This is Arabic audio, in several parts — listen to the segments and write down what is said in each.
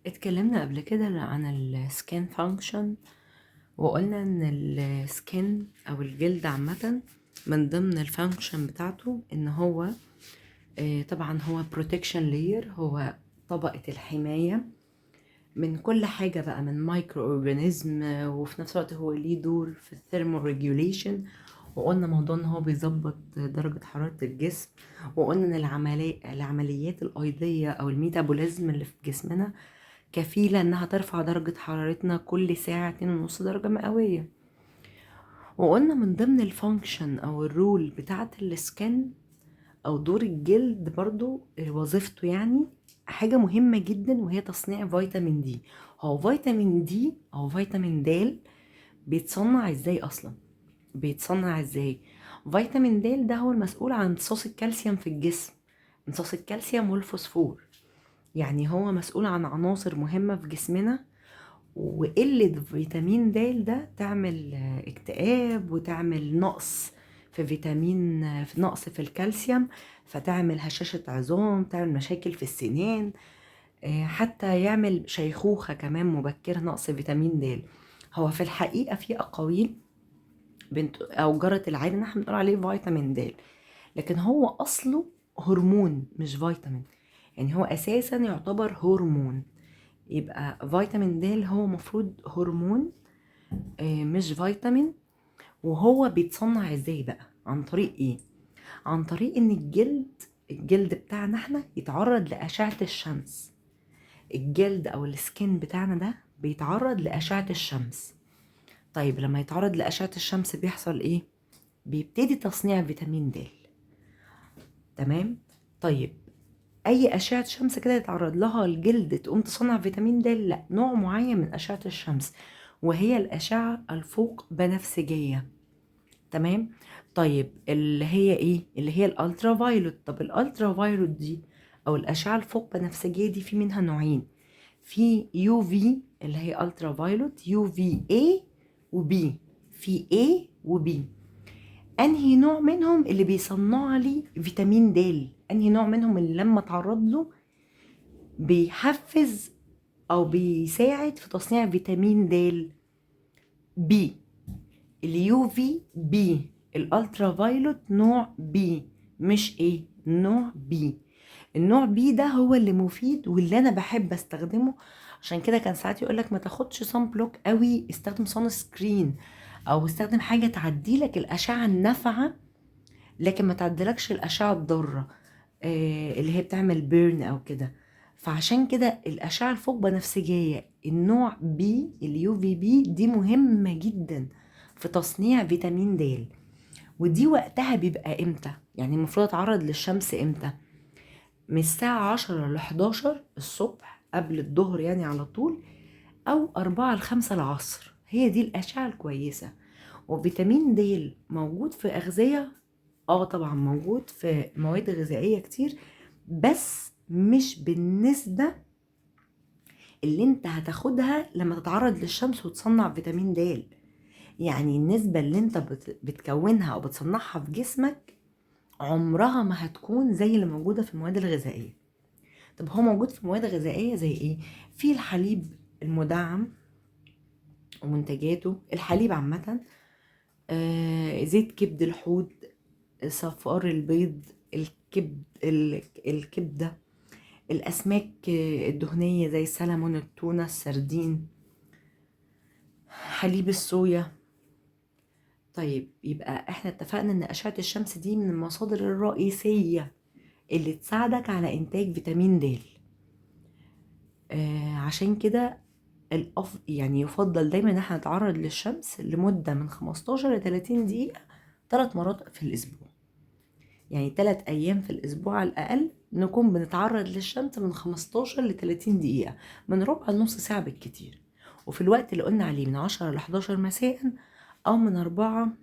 اتكلمنا قبل كده عن السكين فانكشن، وقلنا ان السكين او الجلد عامة من ضمن الفانكشن بتاعته ان هو طبعا هو بروتكشن لاير، هو طبقة الحماية من كل حاجة بقى، من مايكرو اورجانيزم، وفي نفس الوقت هو ليه دور في الثيرمو ريجوليشن. وقلنا موضوع ان هو بيظبط درجة حرارة الجسم، وقلنا ان العمليات الايضية او الميتابوليزم اللي في جسمنا كفيلة انها ترفع درجة حرارتنا كل ساعة 2.5 درجة مئوية. وقلنا من ضمن الفانكشن او الرول بتاعت السكن او دور الجلد برضو وظيفته، يعني حاجة مهمة جدا، وهي تصنيع فيتامين دي. هو فيتامين دي او فيتامين د بيتصنع ازاي اصلا؟ بيتصنع ازاي؟ فيتامين د ده هو المسؤول عن امتصاص الكالسيوم في الجسم، امتصاص الكالسيوم والفوسفور. يعني هو مسؤول عن عناصر مهمة في جسمنا، وقلة فيتامين د ده تعمل اكتئاب، وتعمل نقص في فيتامين، في نقص في الكالسيوم، فتعمل هشاشة عظام، تعمل مشاكل في السنان، حتى يعمل شيخوخة كمان مبكرة، نقص فيتامين د. هو في الحقيقة في أقاويل بنت أو جرت العادة إن احنا بنقول عليه فيتامين د، لكن هو أصله هرمون مش فيتامين. يعني هو أساسا يعتبر هرمون، يبقى فيتامين د هو مفروض هرمون مش فيتامين. وهو بيتصنع ازاي بقى؟ عن طريق ايه؟ عن طريق ان الجلد بتاعنا احنا يتعرض لأشعة الشمس. الجلد او السكين بتاعنا ده بيتعرض لأشعة الشمس. طيب لما يتعرض لأشعة الشمس بيحصل ايه؟ بيبتدي تصنيع فيتامين د. تمام. طيب اي اشعه شمس كده يتعرض لها الجلد تقوم تصنع فيتامين د؟ لا، نوع معين من اشعه الشمس، وهي الاشعه الفوق بنفسجيه. تمام. طيب اللي هي ايه؟ اللي هي الالترا فايلوت. طب الالترا فايلوت دي او الاشعه الفوق بنفسجيه دي في منها نوعين. في يو في اللي هي الترا فايلوت، يو في اي وبي. في اي وبي. انهي نوع منهم اللي بيصنع لي فيتامين د؟ انهي نوع منهم اللي لما اتعرض له بيحفز او بيساعد في تصنيع فيتامين د؟ بي. اليو في بي، الالترا فايلوت نوع بي، مش ايه، نوع بي. النوع بي ده هو اللي مفيد واللي انا بحب استخدمه. عشان كده كان ساعات يقولك ما تاخدش صن بلوك قوي، استخدم صن سكرين، او استخدم حاجه تعديلك الاشعه النافعه لكن ما تعدلكش الاشعه الضاره، اللي هي بتعمل بيرن او كده. فعشان كده الاشعه الفوق بنفسجيه النوع بي، اليو في بي دي مهمه جدا في تصنيع فيتامين د. ودي وقتها بيبقى امتى؟ يعني المفروض اتعرض للشمس امتى؟ من الساعه 10 ل 11 الصبح قبل الظهر يعني على طول، او 4 ل 5 العصر، هي دي الاشعه الكويسه. وفيتامين د موجود في اغذيه، طبعا موجود في مواد غذائية كتير، بس مش بالنسبة اللي انت هتاخدها لما تتعرض للشمس وتصنع فيتامين د. يعني النسبة اللي انت بتكونها او بتصنعها في جسمك عمرها ما هتكون زي اللي موجودة في المواد الغذائية. طب هو موجود في مواد غذائية زي ايه؟ في الحليب المدعم ومنتجاته، الحليب عامة، زيت كبد الحوت، صفار البيض، الكبدة، الأسماك الدهنية زي السلمون، التونة، السردين، حليب الصويا. طيب يبقى احنا اتفقنا ان أشعة الشمس دي من المصادر الرئيسية اللي تساعدك على إنتاج فيتامين د. عشان كده يعني يفضل دايما ان احنا نتعرض للشمس لمدة من 15 ل 30 دقيقة 3 مرات في الأسبوع. يعني 3 أيام في الأسبوع على الأقل نكون بنتعرض للشمس من 15 ل 30 دقيقة، من ربع لنص ساعة بالكتير. وفي الوقت اللي قلنا عليه من 10 ل 11 مساء، أو من 4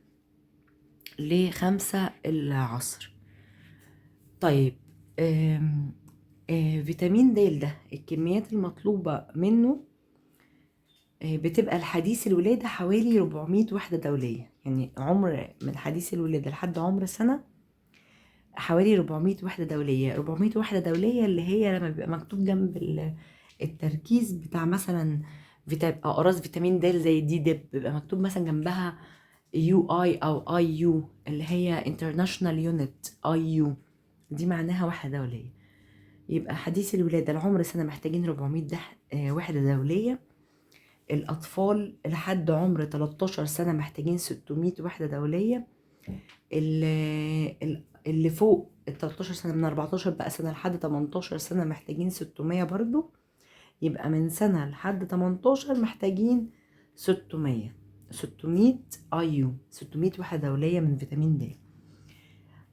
ل 5 العصر. طيب فيتامين د ده الكميات المطلوبة منه بتبقى الحديث الولادة حوالي 400 وحدة دولية. يعني عمر من حديث الولادة لحد عمر سنة حوالي 400 وحدة دولية. 400 وحدة دولية اللي هي لما بيبقى مكتوب جنب التركيز بتاع مثلا اقراص فيتامين د زي دي دب بيبقى مكتوب مثلا جنبها يو اي او اي يو، اللي هي انترناشونال يونت اي يو، دي معناها وحدة دولية. يبقى حديث الولادة العمر سنة محتاجين 400 وحدة دولية. الأطفال لحد عمر 13 سنة محتاجين 600 وحدة دولية. اللي فوق ال 13 سنة من 14 بقى سنة لحد 18 سنة محتاجين 600 برضو. يبقى من سنة لحد 18 محتاجين 600 ايو، 600 وحدة دولية من فيتامين د.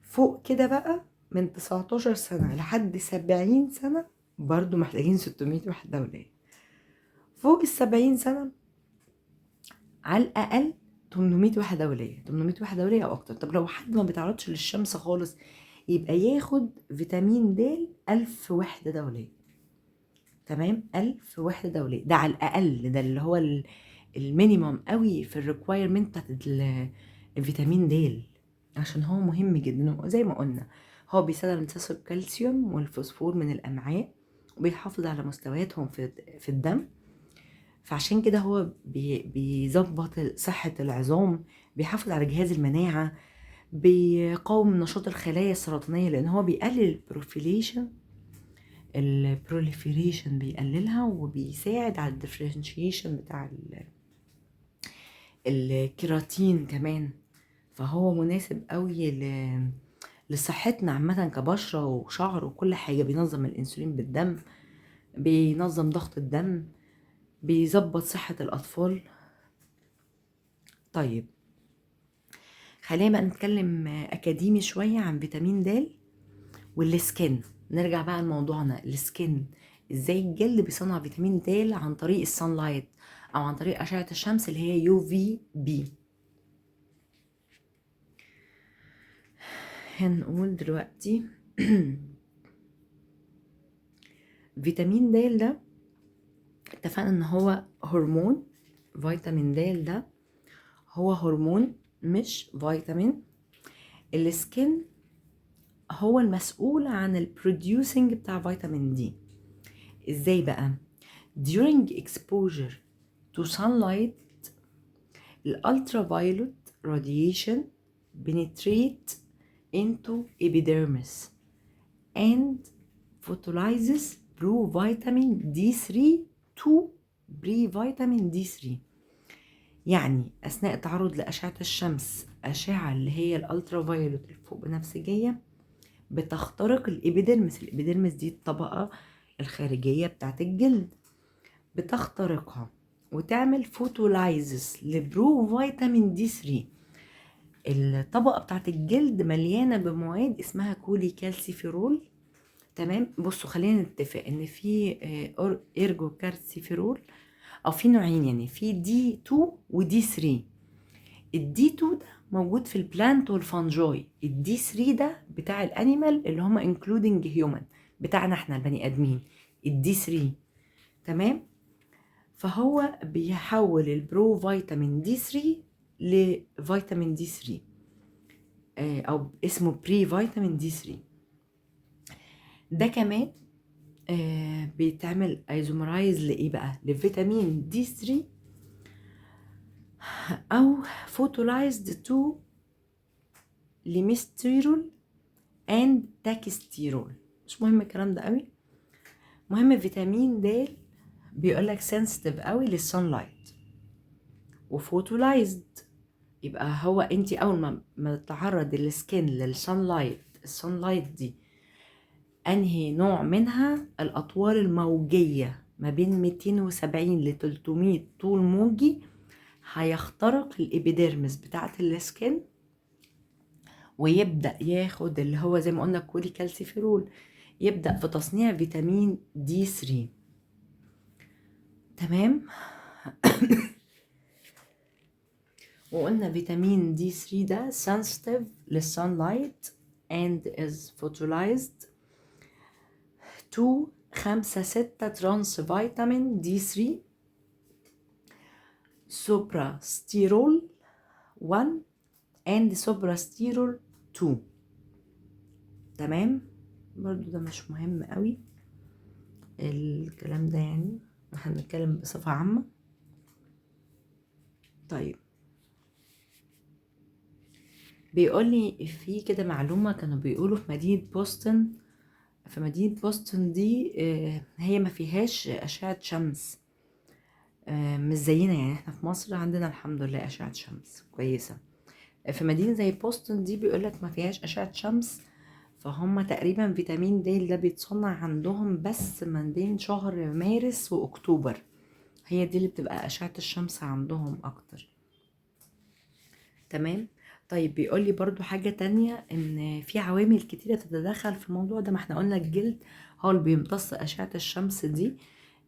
فوق كده بقى من 19 سنة لحد 70 سنة برضو محتاجين 600 وحدة دولية. فوق ال70 سنة على الأقل 800 وحدة دولية، 800 وحدة دولية أو أكتر. طب لو حد ما بيتعرضش للشمس خالص يبقى ياخد فيتامين د 1000 وحدة دولية. تمام، 1000 وحدة دولية ده على الأقل، ده اللي هو المينيموم قوي في الريكوايرمنت بتاعت الفيتامين د، عشان هو مهم جدا. زي ما قلنا هو بيساعد امتصاص الكالسيوم والفوسفور من الأمعاء، وبيحافظ على مستوياتهم في الدم. فعشان كده هو بيظبط صحة العظام، بيحافظ على جهاز المناعة، بيقاوم نشاط الخلايا السرطانية، لأن هو بيقلل البروليفريشن بيقللها، وبيساعد على الديفرنشيشن بتاع الكيراتين كمان. فهو مناسب قوي لصحتنا عامة كبشرة وشعر وكل حاجة. بينظم الانسولين بالدم، بينظم ضغط الدم، بيظبط صحة الأطفال. طيب خلينا بقى نتكلم أكاديمي شوية عن فيتامين د والسكين. نرجع بقى لموضوعنا السكين. ازاي الجلد بيصنع فيتامين د عن طريق السانلايت او عن طريق اشعة الشمس اللي هي يو في بي. هنقول دلوقتي فيتامين د ده اتفقنا ان هو هرمون. فيتامين د ده هو هرمون مش فيتامين. السكين هو المسؤول عن البروديوسنج بتاع فيتامين دي. ازاي بقى؟ during exposure to sunlight الالترافايولوت radiation penetrate into epidermis and photolyzes provitamin D3 to previtamin D3. يعني أثناء التعرض لأشعة الشمس، أشعة اللي هي الالترافايولوت الفوق بنفسجية، بتخترق الإبيديرمس. الإبيديرمس دي الطبقة الخارجية بتاعت الجلد، بتخترقها وتعمل فوتولايزس لبرو فيتامين دي 3. الطبقة بتاعت الجلد مليانة بمواد اسمها كولي كالسيفيرول. تمام، بصوا خلينا نتفق ان في ارجو كالسيفيرول، او في نوعين، يعني في دي 2 ودي 3. الدي 2 ده موجود في البلانت والفانجاي. الدي 3 ده بتاع الانيمال اللي هم انكلودنج هيومن، بتاعنا احنا البني ادمين الدي 3. تمام، فهو بيحول البرو فيتامين دي 3 لفيتامين دي 3 او اسمه بري فيتامين دي 3. ده كمان بيتعمل ايزومرايز لايه بقى؟ لفيتامين دي 3 او فوتولايزد تو لميستيرول اند تاكستيرول. مش مهم الكلام ده قوي، مهم فيتامين د بيقولك سنسيتيف قوي للسان لايت وفوتولايزد. يبقى هو انت اول ما تتعرض السكين للسان لايت، السان لايت دي انهي نوع منها؟ الاطوال الموجيه ما بين 270 ل 300 طول موجي، هيخترق الابيديرمس بتاعه السكين ويبدا ياخد اللي هو زي ما قلنا كولي كالسيفيرول، يبدا في تصنيع فيتامين دي 3. تمام وقلنا فيتامين دي 3 ده sensitive للsunlight and is photolyzed to 5-6 ترانس فيتامين دي 3 سوبراستيرول 1 and سوبراستيرول 2. تمام، برضو ده مش مهم قوي. الكلام ده يعني هنتكلم بصفة عامة. طيب بيقولي في كده معلومة كانوا بيقولوا في مدينة بوسطن. في مدينة بوسطن دي هي ما فيهاش أشعة شمس، مش زينا يعني. احنا في مصر عندنا الحمد لله أشعة شمس كويسة. في مدينة زي بوسطن دي بيقولك ما فيهاش أشعة شمس، فهم تقريبا فيتامين د ده بيتصنع عندهم بس من بين شهر مارس وأكتوبر، هي دي اللي بتبقى أشعة الشمس عندهم أكتر. تمام. طيب بيقولي برضو حاجة تانية، ان في عوامل كتيرة تتدخل في الموضوع ده. ما احنا قلنا الجلد هو اللي بيمتص أشعة الشمس دي،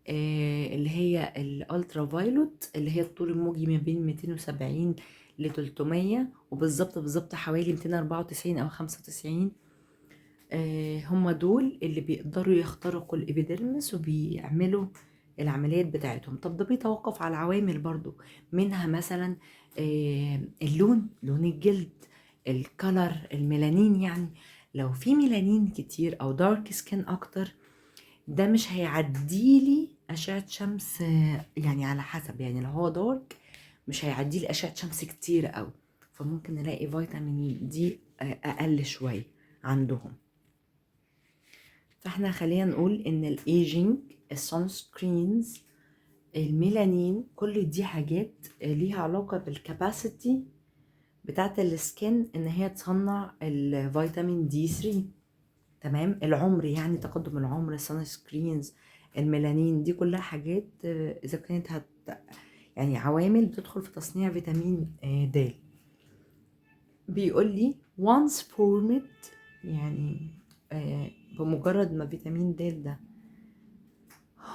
اللي هي الالترا فايلوت، اللي هي الطول الموجي ما بين 270 ل 300، وبالظبط حوالي 294 او 95. هم دول اللي بيقدروا يخترقوا الإبيديرمس وبيعملوا العمليات بتاعتهم. طب ده بيتوقف على عوامل برضو، منها مثلا لون الجلد، الكالر، الميلانين. يعني لو في ميلانين كتير او دارك سكين اكتر، ده مش هيعديلي أشعة شمس، يعني على حسب، يعني لو هو دارك مش هيعديلي أشعة شمس كتير قوي، فممكن نلاقي فيتامين دي أقل شوية عندهم. فاحنا خلينا نقول ان الايجينج، السان سكرينز، الميلانين، كل دي حاجات ليها علاقة بالكاباسيتي بتاعت السكين ان هي تصنع الفيتامين دي 3. تمام. العمر يعني تقدم العمر، السان سكرينز، الميلانين، دي كلها حاجات اذا كانت يعني عوامل بتدخل في تصنيع فيتامين د. بيقول لي once formed، يعني بمجرد ما فيتامين د ده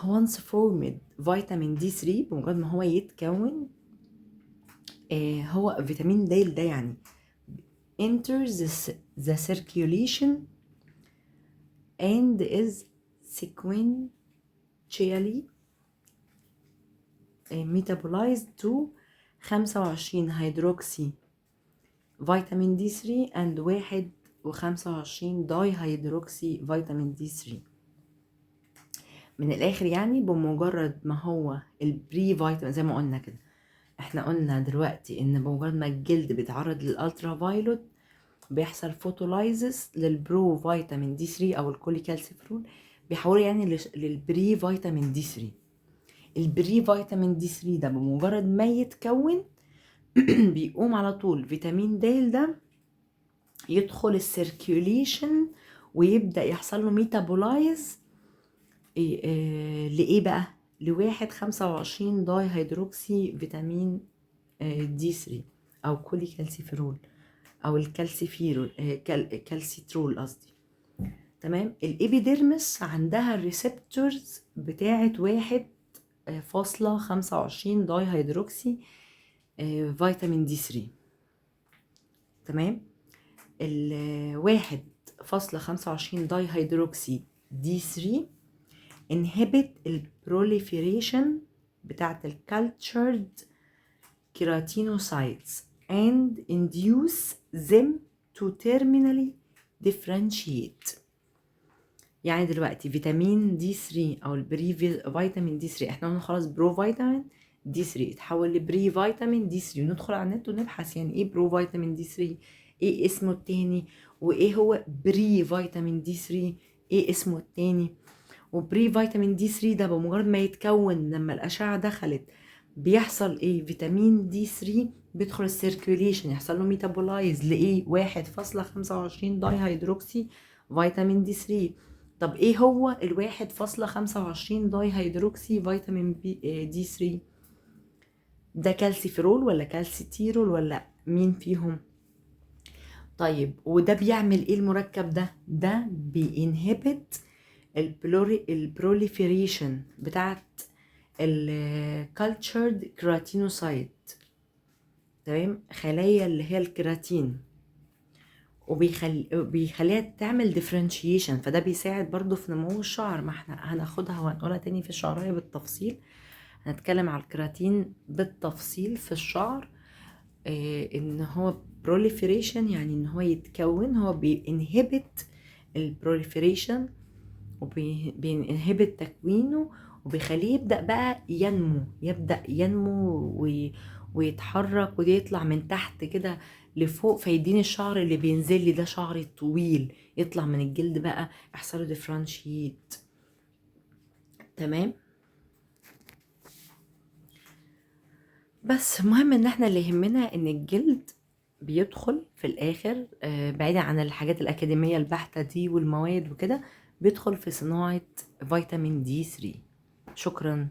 once formed فيتامين دي 3، بمجرد ما هو يتكون، هو فيتامين د ده يعني enters the circulation and is sequentially metabolized to 25 هيدروكسي فيتامين دي 3 and 25 داي هيدروكسي فيتامين دي 3. من الاخر يعني بمجرد ما هو البري فيتامين، زي ما قلنا كده، احنا قلنا دلوقتي ان بمجرد ما الجلد بيتعرض للالترا فايلوت بيحصل فوتولايزس للبرو فيتامين دي 3 او الكوليكالسيفرول، بيحولوا يعني للبري فيتامين دي 3. البري فيتامين دي 3 ده بمجرد ما يتكون بيقوم على طول فيتامين د ده يدخل السيركيوليشن ويبدأ يحصل له ميتابولايز لإيه بقى؟ لواحد 25 داي هيدروكسي فيتامين دي 3 أو كوليكالسيفيرول أو الكالسيفيرول، كالسيترول قصدي. تمام. الإبيديرمس عندها الريسبتورز بتاعت 1.25 داي هيدروكسي فيتامين دي 3. تمام. 1.25 داي هيدروكسي دي 3 inhibit البروليفيريشن بتاعت الكالتشرد keratinocytes and induce them to terminally differentiate. يعني دلوقتي فيتامين دي 3 او البري فيتامين دي 3، احنا قلنا خلاص برو فيتامين دي 3 اتحول لبري فيتامين دي 3، وندخل على النت ونبحث يعني ايه برو فيتامين دي 3، ايه اسمه التاني، وايه هو بري فيتامين دي 3، ايه اسمه التاني. وبري فيتامين دي 3 ده بمجرد ما يتكون لما الأشعة دخلت بيحصل ايه؟ فيتامين دي 3 بيدخل السيركيوليشن، يحصل له ميتابولايز لايه؟ 1.25 داي هيدروكسي فيتامين دي 3. طب ايه هو 1.25 داي هيدروكسي فيتامين دي 3 ده؟ كالسيفيرول ولا كالسيتيرول ولا مين فيهم؟ طيب وده بيعمل ايه المركب ده؟ ده بينهبت البروليفيريشن بتاعت الكالتشرد كراتينوسايت، تمام، خلايا اللي هي الكراتين، وبيخليها تعمل ديفرنشيشن، فده بيساعد برضو في نمو الشعر. ما احنا هناخدها وهنقولها تاني في الشعرية بالتفصيل، هنتكلم على الكراتين بالتفصيل في الشعر. ان هو proliferation يعني ان هو يتكون، هو بينهبت البروليفيريشن وبينهبت تكوينه، وبيخليه يبدأ ينمو ويتحرك ويطلع من تحت كده لفوق، فيديني الشعر اللي بينزل لي ده شعر طويل يطلع من الجلد بقى، يحصله ديفرانشيت. تمام. بس المهم ان احنا اللي يهمنا ان الجلد بيدخل في الاخر، بعيدا عن الحاجات الاكاديمية البحتة دي والمواد وكده، بيدخل في صناعة فيتامين دي 3. شكرا.